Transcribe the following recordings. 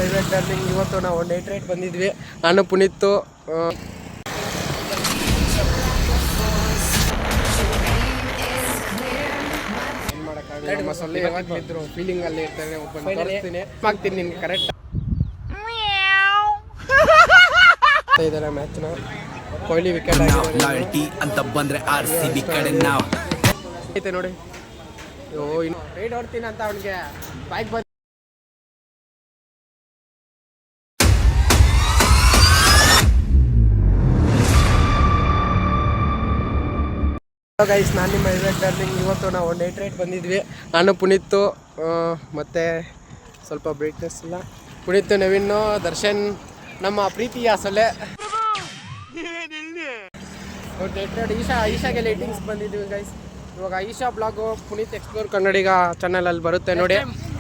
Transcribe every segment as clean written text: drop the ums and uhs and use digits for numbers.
Event darling. ಇವತ್ತು ನಾವು night ride ಬಂದಿದ್ವಿ, ನಾನು ಪುನೀತ್. ಏನು ಮಾಡೋಕ್ಕಾಗಲ್ಲ, ನಮ್ಮ ಸೊಳ್ಳೆ ಯಾವಾಗಲಿದ್ರು ಫೀಲಿಂಗ್ ಅಲ್ಲಿ ಇರ್ತಾರೆ. ಮಾಡ್ತೀನಿ ನಿನ್ಗೆ ಕರೆಕ್ಟ್ ಇದ್ದಾರೆ ಮ್ಯಾಚ್ನ. ಕೊಹ್ಲಿ ವಿಕೆಟ್ ಅಂತ ಬಂದ್ರೆ ಐತೆ ನೋಡಿ. ಇನ್ನು ರೈಡ್ ಹೊಡ್ತೀನಿ ಅಂತ ಅವ್ನಿಗೆ ಬೈಕ್ ಬಂದು ಗೈಸ್, ನಾನು ನಿಮ್ಮ ಇವೆಂಟ್ ಡಾರ್ಲಿಂಗ್. ಇವತ್ತು ನಾವು ನೈಟ್ ರೈಡ್ ಬಂದಿದ್ವಿ, ನಾನು ಪುನೀತ್ ಮತ್ತು ಸ್ವಲ್ಪ ಬ್ರೈಟ್ನೆಸ್ ಇಲ್ಲ, ಪುನೀತ್, ನವೀನ್, ದರ್ಶನ್, ನಮ್ಮ ಪ್ರೀತಿಯ ಸೊಲೆ ನೈಟ್ ರೈಡ್. ಈಶಾಗೆ ಲೈಟಿಂಗ್ಸ್ ಬಂದಿದ್ವಿ ಗೈಸ್. ಇವಾಗ ಈಶಾ ಬ್ಲಾಗು ಪುನೀತ್ ಎಕ್ಸ್ಪ್ಲೋರ್ ಕನ್ನಡಿಗ ಚಾನಲಲ್ಲಿ ಬರುತ್ತೆ ನೋಡಿ.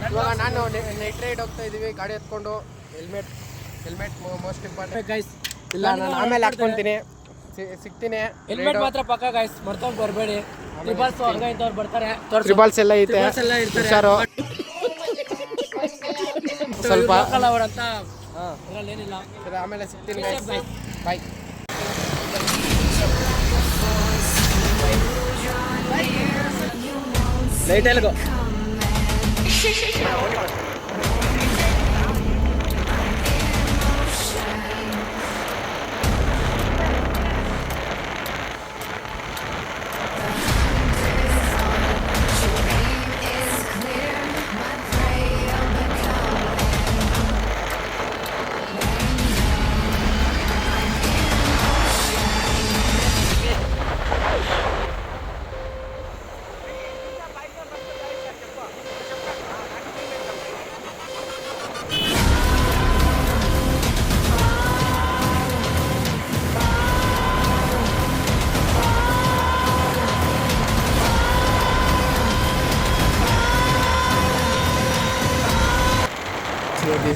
ಇವಾಗ ನಾನು ನೈಟ್ ರೈಡ್ ಹೋಗ್ತಾ ಇದ್ದೀವಿ ಗಾಡಿ ಎತ್ಕೊಂಡು. Helmet most important guys. ಇಲ್ಲ, ನಾನು ಆಮೇಲೆ ಹಾಕ್ಕೊತೀನಿ, ಸಿಗ್ತೀನಿ. ಹೆಲ್ಮೆಟ್ ಮಾತ್ರ ಪಕ್ಕ ಗೈಸ್, ಮರ್ತೊಂಡು ಬರಬೇಡಿ. ಟ್ರಿಬಲ್ಸ್ ಬರ್ತಾರೆ, ಟ್ರಿಬಲ್ಸ್ ಎಲ್ಲ ಐತೆ, ಹುಷಾರು. ಸ್ವಲ್ಪ ಅವರಂತ ಏನಿಲ್ಲ. ಸರಿ, ಆಮೇಲೆ ಸಿಗ್ತೀನಿ ಗೈಸ್, ಬಾಯ್. ಲೈಟ್ ಎಲ್ಗೋ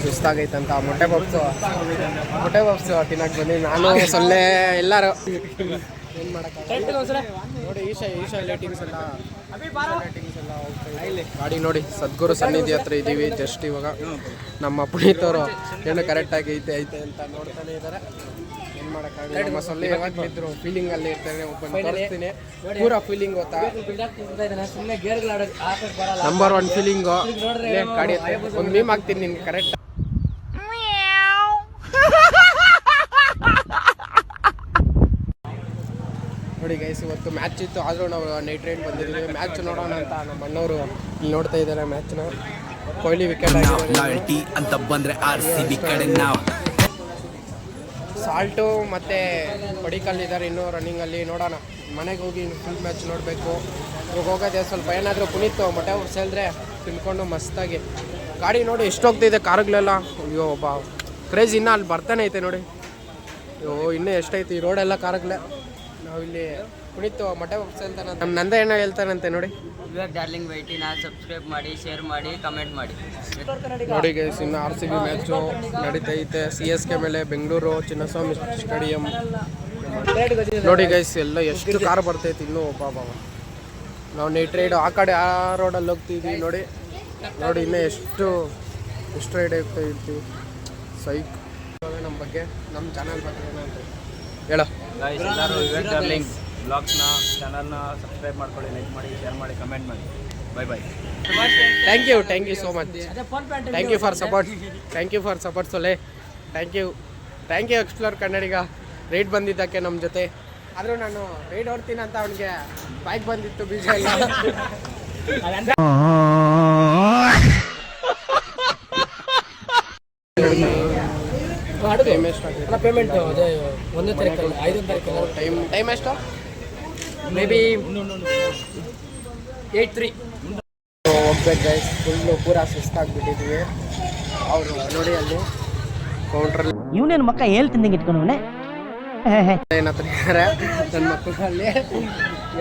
ಸುಸ್ತಾಗೈತಂತ ಮೊಟ್ಟೆ ಪಪ್ಸು ತಿನ್ನಕ್ಕೆ ಬಂದು ನಾನು ಸೊಳ್ಳೆ ಎಲ್ಲರೂ. ಏನು ಮಾಡೋಕ್ಕಾಗಲ್ಲ ನೋಡಿ. ಈಶಾ ಲೈಟಿಂಗ್ಸ್ ಎಲ್ಲ ಹೋಗ್ತಾ ಇದೆ. ಗಾಡಿ ನೋಡಿ, ಸದ್ಗುರು ಸನ್ನಿಧಿ ಹತ್ರ ಇದ್ದೀವಿ ಜಸ್ಟ್ ಇವಾಗ. ನಮ್ಮ ಪುನೀತ್ ಅವರು ಏನು ಕರೆಕ್ಟಾಗಿ ಐತೆ ಅಂತ ನೋಡ್ತಾನೆ ಇದ್ದಾರೆ. ಏನು ಮಾಡೋಕ್ಕಾಗಲ್ಲ, ನಮ್ಮ ಸೊಳ್ಳೆ ಯಾವಾಗಲಿದ್ರು ಫೀಲಿಂಗ್ ಅಲ್ಲಿ ಇರ್ತಾರೆ. ತೋರಿಸ್ತೀನಿ ಪೂರಾ ಫೀಲಿಂಗ್ ಗೊತ್ತಾ. ನಂಬರ್ 1 ಫೀಲಿಂಗು ಗಾಡಿ. ಒಂದು ಮೀಮ್ ಹಾಕ್ತೀನಿ ನಿನ್ಗೆ ಕರೆಕ್ಟ್. ನೋಡಿ ಗೈಸ್, ಇವತ್ತು ಮ್ಯಾಚ್ ಇತ್ತು, ಆದರೂ ನಾವು ನೈಟ್ ರೈಡ್ ಬಂದಿದ್ದೀವಿ. ಮ್ಯಾಚ್ ನೋಡೋಣ ಅಂತ ನಮ್ಮ ಅಣ್ಣವರು ಇಲ್ಲಿ ನೋಡ್ತಾ ಇದ್ದಾರೆ ಮ್ಯಾಚ್ನ. ಕೊಹ್ಲಿ ವಿಕೆಟ್ ಅಂತ ಬಂದರೆ ಸಾಲ್ಟು ಮತ್ತು ಪಡಿಕಲ್ ಇದ್ದಾರೆ ಇನ್ನೂ ರನ್ನಿಂಗಲ್ಲಿ. ನೋಡೋಣ, ಮನೆಗೆ ಹೋಗಿ ಫುಲ್ ಮ್ಯಾಚ್ ನೋಡಬೇಕು. ಇವಾಗ ಹೋಗೋದೇ ಸ್ವಲ್ಪ ಏನಾದರೂ ಪುನೀತ್ ಮೊಟ್ಟೆ ಸೇರಿದ್ರೆ ತಿನ್ಕೊಂಡು ಮಸ್ತಾಗಿ. ಗಾಡಿ ನೋಡಿ ಎಷ್ಟು ಹೋಗ್ತಿದೆ ಕಾರುಗಳೆಲ್ಲ. ಅಯ್ಯೋ ಒಬ್ಬ ಕ್ರೇಜ್ ಇನ್ನೂ ಅಲ್ಲಿ ಬರ್ತಾನೆ ಐತೆ ನೋಡಿ. ಅಯ್ಯೋ ಇನ್ನೂ ಎಷ್ಟೈತಿ ಈ ರೋಡೆಲ್ಲ ಕಾರುಗಳೇ. ನಾವಿಲ್ಲಿ ಪುನೀತ್ ಮೊಟ್ಟೆ ಸೇಲ್ತಾನೆ, ನಮ್ಮ ನಂದ ಏನೋ ಹೇಳ್ತಾನಂತೆ ನೋಡಿ. ಇವಾಗ ಡಾರ್ಲಿಂಗ್ ವೈಟಿನ ಸಬ್ಸ್ಕ್ರೈಬ್ ಮಾಡಿ, ಶೇರ್ ಮಾಡಿ, ಕಮೆಂಟ್ ಮಾಡಿ. ನೋಡಿ ಗೈಸ್, ಇನ್ನು RCB ಮ್ಯಾಚು ನಡೀತೈತೆ. CSK ಮೇಲೆ ಬೆಂಗಳೂರು ಚಿನ್ನಸ್ವಾಮಿ ಸ್ಟೇಡಿಯಂ. ನೋಡಿ ಗೈಸ್, ಎಲ್ಲ ಎಷ್ಟು ಕಾರ್ ಬರ್ತೈತಿ ಇನ್ನೂ. ಬಾಬಾ, ನಾವು ನೈಟ್ ರೈಡ್ ಆ ಕಡೆ ಆ ರೋಡಲ್ಲಿ ಹೋಗ್ತಿದ್ವಿ ನೋಡಿ. ಇನ್ನೂ ಎಷ್ಟು ರೈಡ್ ಹೋಗ್ತಾ ಇರ್ತೀವಿ. ಸೈಕ್ ನಮ್ಮ ಬಗ್ಗೆ, ನಮ್ಮ ಚಾನಲ್ ಬಗ್ಗೆ ಏನಂತ ಹೇಳೋ ಗೈಸ್. ಎಲ್ಲರೂ ಇವೆಂಟ್ ಡಾರ್ಲಿಂಗ್ ಬ್ಲಾಗ್ಸ್ನ ಚಾನಲ್ನ ಸಬ್ಸ್ಕ್ರೈಬ್ ಮಾಡ್ಕೊಳ್ಳಿ, ಲೈಕ್ ಮಾಡಿ, ಶೇರ್ ಮಾಡಿ, ಕಮೆಂಟ್ ಮಾಡಿ. Bye. Thank you so much. Thank you for support ಸೊಲೆ. Thank you explore Kannadiga ride ಬಂದಿದ್ದಕ್ಕೆ ನಮ್ಮ ಜೊತೆ. ಆದರೂ ನಾನು ರೈಡ್ ಹೊಡ್ತೀನಿ ಅಂತ ಅವ್ನಿಗೆ ಬೈಕ್ ಬಂದಿತ್ತು, ಬೀಜ ಇಲ್ಲ. ಪೇಮೆಂಟ್ 1ನೇ ತಾರೀಕು 5ನೇ ತಾರೀಕು ಟೈಮ್ ಎಷ್ಟು? ಮೇ ಬಿ 8:03 ಹೋಗ್ಬೇಕು ಗೈಸ್. ಫುಲ್ಲು ಪೂರಾ ಸುಸ್ತಾಗ್ಬಿಟ್ಟಿದ್ವಿ. ಅವರು ನೋಡಿ ಅಲ್ಲಿ ಕೌಂಟ್ರಲ್ಲಿ ಇವನೇನು ಮಕ್ಕ ಹೇಳ್ತೀನಿ ಇಟ್ಕೊಂಡವನೇ ಏನತ್ರ ನನ್ನ ಮಕ್ಕಳಲ್ಲಿ.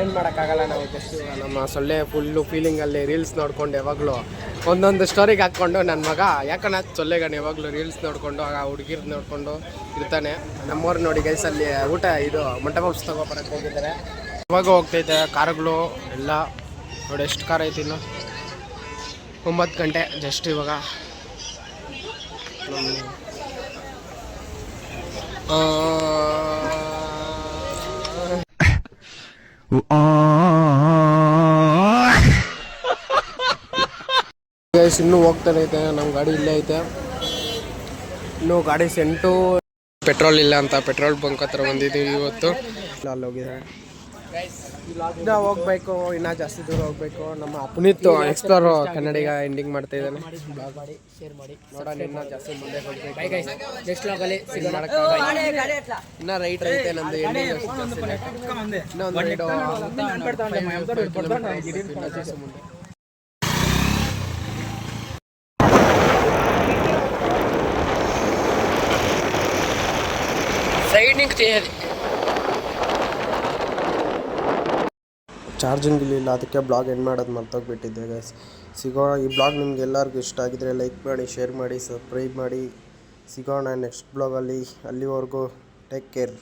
ಏನು ಮಾಡೋಕ್ಕಾಗಲ್ಲ, ನಾವು ಜಸ್ಟ್ ನಮ್ಮ ಸೊಳ್ಳೆ ಫುಲ್ಲು ಫೀಲಿಂಗಲ್ಲಿ ರೀಲ್ಸ್ ನೋಡ್ಕೊಂಡು ಯಾವಾಗಲೂ ಒಂದೊಂದು ಸ್ಟೋರಿಗೆ ಹಾಕ್ಕೊಂಡು ನನ್ನ ಮಗ ಯಾಕಂದ್ರೆ ಸೊಳ್ಳೆಗಣ್ಣ ಯಾವಾಗಲೂ ರೀಲ್ಸ್ ನೋಡಿಕೊಂಡು ಆ ಹುಡುಗಿರ್ ನೋಡಿಕೊಂಡು ಇರ್ತಾನೆ. ನಮ್ಮವ್ರು ನೋಡಿ ಗೈಸ್ ಅಲ್ಲಿ ಊಟ ಇದು ಮೊಟ್ಟೆ ಪಪ್ಸ್ ತಗೊಬರಕ್ಕೆ ಹೋಗಿದ್ದಾರೆ. ಇವಾಗ ಹೋಗ್ತೈತೆ ಕಾರುಗಳು ಎಲ್ಲ ನೋಡಿ. ಎಷ್ಟು ಕಾರ್ ಐತಿ ಇನ್ನು 9 ಗಂಟೆ ಜಸ್ಟ್ ಇವಾಗ. ಗೈಸ್ ಇನ್ನೂ ಹೋಗ್ತಾನೆ ಐತೆ, ನಮ್ಮ ಗಾಡಿ ಇಲ್ಲೇ ಐತೆ. ಇನ್ನೂ ಗಾಡಿ ಸೆಂಟು ಪೆಟ್ರೋಲ್ ಇಲ್ಲ ಅಂತ ಪೆಟ್ರೋಲ್ ಬಂಕ್ ಹತ್ರ ಬಂದಿದ್ದೀವಿ ಇವತ್ತು. ಅಲ್ಲಿ ಹೋಗಿದ್ದಾರೆ. ಇನ್ನ ಹೋಗ್ಬೇಕು, ಇನ್ನೂ ಜಾಸ್ತಿ ದೂರ ಹೋಗ್ಬೇಕು. ನಮ್ಮ ಪುನೀತ್ ಎಕ್ಸ್ಪ್ಲೋರ್ ಕನ್ನಡಿಗ ಎಂಡಿಂಗ್ ಮಾಡ್ತಾ ಇದ್ದಾನೆ. ನೋಡೋಣ ಇನ್ನೂ ಜಾಸ್ತಿ ಮುಂದೆ ಹೋಗ್ಬೇಕು. ಇನ್ನ ರೈಟ್ ಐತೆ ನಮ್ದು ಎಂಡಿಂಗ್. ಇನ್ನೊಂದು ರೈಡು ಮುಂದೆ. ಚಾರ್ಜಿಂಗ್ ಇಲ್ಲ, ಅದಕ್ಕೆ ಬ್ಲಾಗ್ ಎಂಡ್ ಮಾಡೋದು ಮರ್ತೋಗ್ಬಿಟ್ಟಿದ್ದೆ ಗೈಸ್. ಸಿಗೋಣ. ಈ ಬ್ಲಾಗ್ ನಿಮ್ಗೆ ಎಲ್ಲರಿಗೂ ಇಷ್ಟ ಆಗಿದ್ರೆ ಲೈಕ್ ಮಾಡಿ, ಶೇರ್ ಮಾಡಿ, ಸಬ್ಸ್ಕ್ರೈಬ್ ಮಾಡಿ. ಸಿಗೋಣ ನೆಕ್ಸ್ಟ್ ಬ್ಲಾಗಲ್ಲಿ. ಅಲ್ಲಿವರೆಗೂ ಟೇಕ್ ಕೇರ್.